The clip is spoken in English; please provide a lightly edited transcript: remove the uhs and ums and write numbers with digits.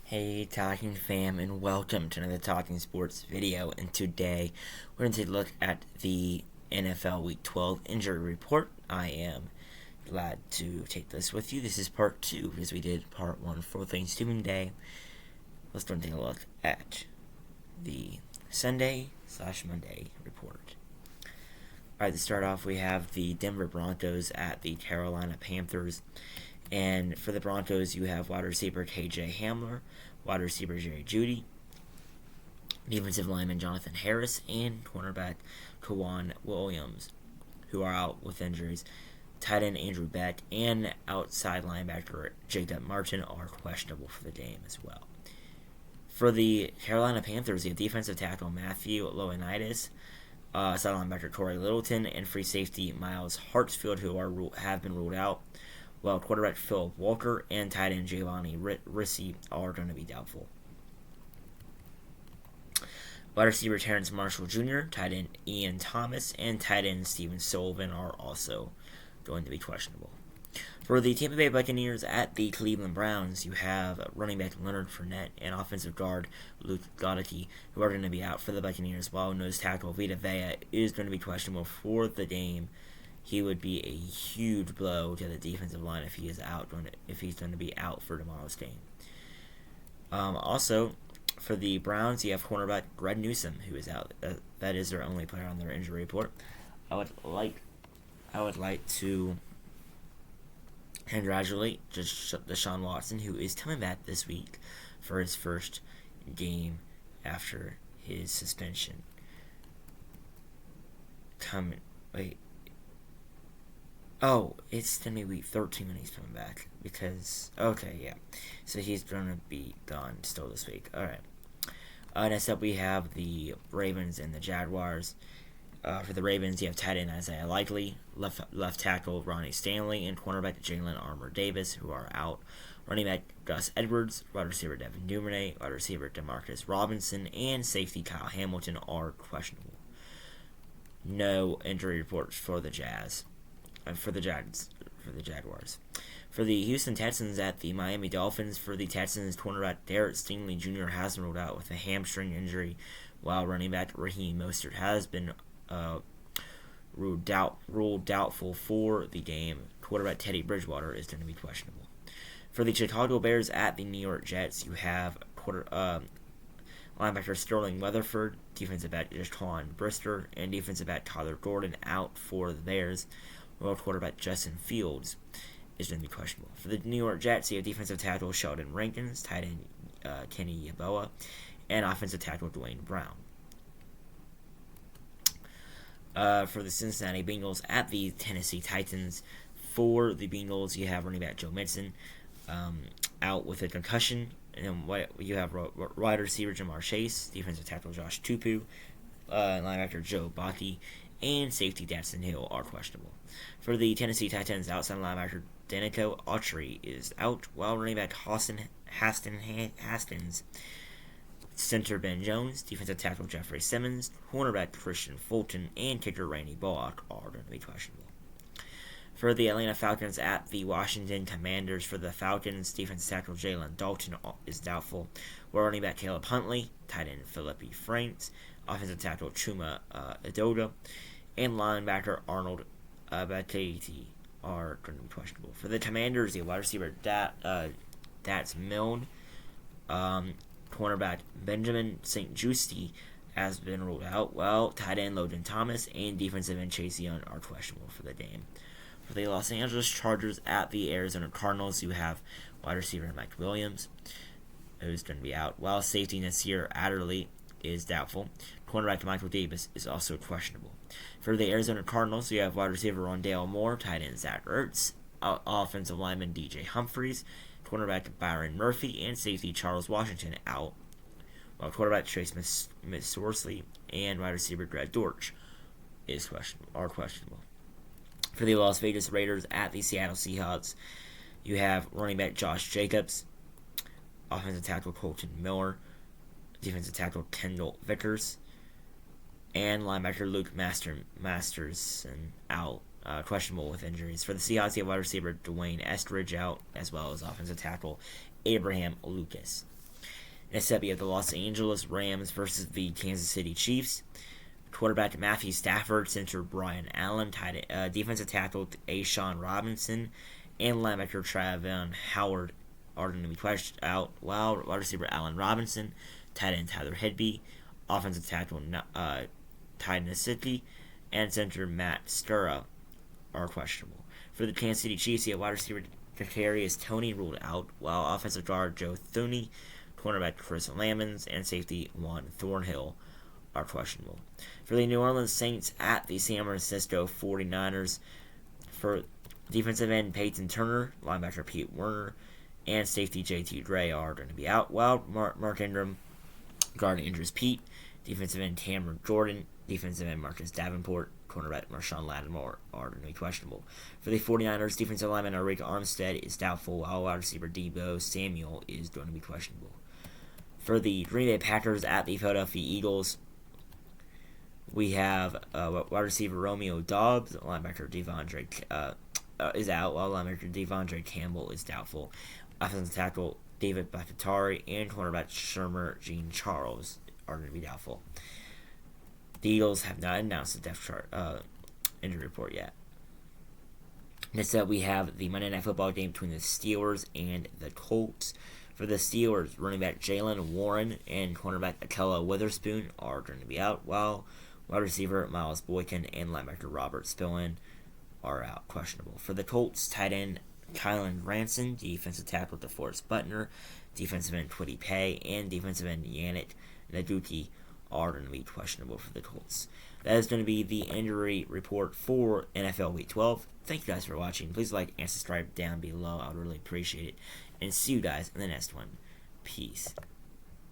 Hey Talking fam, and welcome to another Talking Sports video. And today we're going to take a look at the NFL Week 12 injury report. I am glad to take this with you. This is part 2 because we did part 1 for Thanksgiving Day. Let's go and take a look at the Sunday/Monday report. Alright, to start off, we have the Denver Broncos at the Carolina Panthers. And for the Broncos, you have wide receiver KJ Hamler, wide receiver Jerry Jeudy, defensive lineman Jonathan Harris, and cornerback K'Waun Williams, who are out with injuries. Tight end Andrew Beck and outside linebacker Jacob Martin are questionable for the game as well. For the Carolina Panthers, you have defensive tackle Matthew Ioannidis, outside linebacker Corey Littleton, and free safety Miles Hartsfield, who have been ruled out, while quarterback Philip Walker and tight end Giovanni Ricci are going to be doubtful. Wide receiver Terrence Marshall Jr., tight end Ian Thomas, and tight end Steven Sullivan are also going to be questionable. For the Tampa Bay Buccaneers at the Cleveland Browns, you have running back Leonard Fournette and offensive guard Luke Goedeke, who are going to be out for the Buccaneers, while nose tackle Vita Vea is going to be questionable for the game. He would be a huge blow to the defensive line if he's going to be out for tomorrow's game. Also, for the Browns, you have cornerback Greg Newsome, who is out. That is their only player on their injury report. I would like to congratulate Deshaun Watson, who is coming back this week for his first game after his suspension. Oh, it's going to be week 13 when he's coming back. So he's going to be gone still this week. Alright. Next up, we have the Ravens and the Jaguars. For the Ravens, you have tight end Isaiah Likely, left tackle Ronnie Stanley, and cornerback Jalen Armour Davis, who are out. Running back Gus Edwards, wide receiver Devin Duvernay, wide receiver Demarcus Robinson, and safety Kyle Hamilton are questionable. No injury reports for the Jaguars. For the Houston Texans at the Miami Dolphins, for the Texans, cornerback Derek Stingley Jr. has been ruled out with a hamstring injury, while running back Raheem Mostert has been ruled doubtful for the game. Quarterback Teddy Bridgewater is going to be questionable. For the Chicago Bears at the New York Jets, you have linebacker Sterling Weatherford, defensive back Jaquan Brister, and defensive back Tyler Gordon out for the Bears, while quarterback Justin Fields is going to be questionable. For the New York Jets, you have defensive tackle Sheldon Rankins, tight end Kenny Yeboah, and offensive tackle Dwayne Brown. For the Cincinnati Bengals at the Tennessee Titans, for the Bengals, you have running back Joe Mixon out with a concussion, and you have wide receiver Jamar Chase, defensive tackle Josh Tupou, linebacker Joe Baki, and safety Daxton Hill are questionable. For the Tennessee Titans, outside linebacker Danico Autry is out, while running back Haskins, center Ben Jones, defensive tackle Jeffrey Simmons, cornerback Christian Fulton, and kicker Randy Bullock are going to be questionable. For the Atlanta Falcons at the Washington Commanders, for the Falcons, defensive tackle Jalen Dalton is doubtful, while running back Caleb Huntley, tight end Philippi Franks, offensive tackle Chuma Edoga, and linebacker Arnold Batati are going to be questionable. For the Commanders, the wide receiver Dax Milne, cornerback Benjamin St-Juste has been ruled out, while tight end Logan Thomas and defensive end Chase Young are questionable for the game. For the Los Angeles Chargers at the Arizona Cardinals, you have wide receiver Mike Williams, who's going to be out, while safety Nasir Adderley is doubtful. Cornerback Michael Davis is also questionable. For the Arizona Cardinals, you have wide receiver Rondale Moore, tight end Zach Ertz, offensive lineman DJ Humphries, cornerback Byron Murphy, and safety Charles Washington out, while quarterback Trace Sorsley and wide receiver Greg Dortch are questionable. For the Las Vegas Raiders at the Seattle Seahawks, you have running back Josh Jacobs, offensive tackle Colton Miller, defensive tackle Kendall Vickers, and linebacker Luke Masterson out, questionable with injuries. For the Seahawks, you have wide receiver Dwayne Estridge out, as well as offensive tackle Abraham Lucas. Next up, we have the Los Angeles Rams versus the Kansas City Chiefs. Quarterback Matthew Stafford, center Brian Allen, defensive tackle A'Shawn Robinson, and linebacker Travon Howard are going to be questioned out, while wide receiver Allen Robinson, tight end Tyler Higbee, offensive tackle Ty Nsekhe, and center Matt Skura are questionable. For the Kansas City Chiefs, the wide receiver Kadarius Toney ruled out, while offensive guard Joe Thuney, cornerback Chris Lamons, and safety Juan Thornhill are questionable. For the New Orleans Saints at the San Francisco 49ers, for defensive end Peyton Turner, linebacker Pete Werner, and safety JT Gray are going to be out, while Mark Ingram, guard Andrews Pete, defensive end Cameron Jordan, defensive end Marcus Davenport, cornerback Marshawn Lattimore are going to be questionable. For the 49ers, defensive lineman Arik Armstead is doubtful, while wide receiver Deebo Samuel is going to be questionable. For the Green Bay Packers at the Philadelphia Eagles, we have wide receiver Romeo Doubs, linebacker Devondre is out, while linebacker Devondre Campbell is doubtful. Offensive tackle David Bakhtiari and cornerback Shermer Jean Charles are going to be doubtful. The Eagles have not announced the depth chart injury report yet. Next up, we have the Monday Night Football game between the Steelers and the Colts. For the Steelers, running back Jaylen Warren and cornerback Ahkello Witherspoon are going to be out, while wide receiver Miles Boykin and linebacker Robert Spillane are out, questionable. For the Colts, tight end Kylen Granson, defensive tackle DeForest Buckner, defensive end Kwity Paye, and defensive end Yannick Ngakoue are going to be questionable for the Colts. That is going to be the injury report for NFL Week 12. Thank you guys for watching. Please like and subscribe down below. I would really appreciate it. And see you guys in the next one. Peace.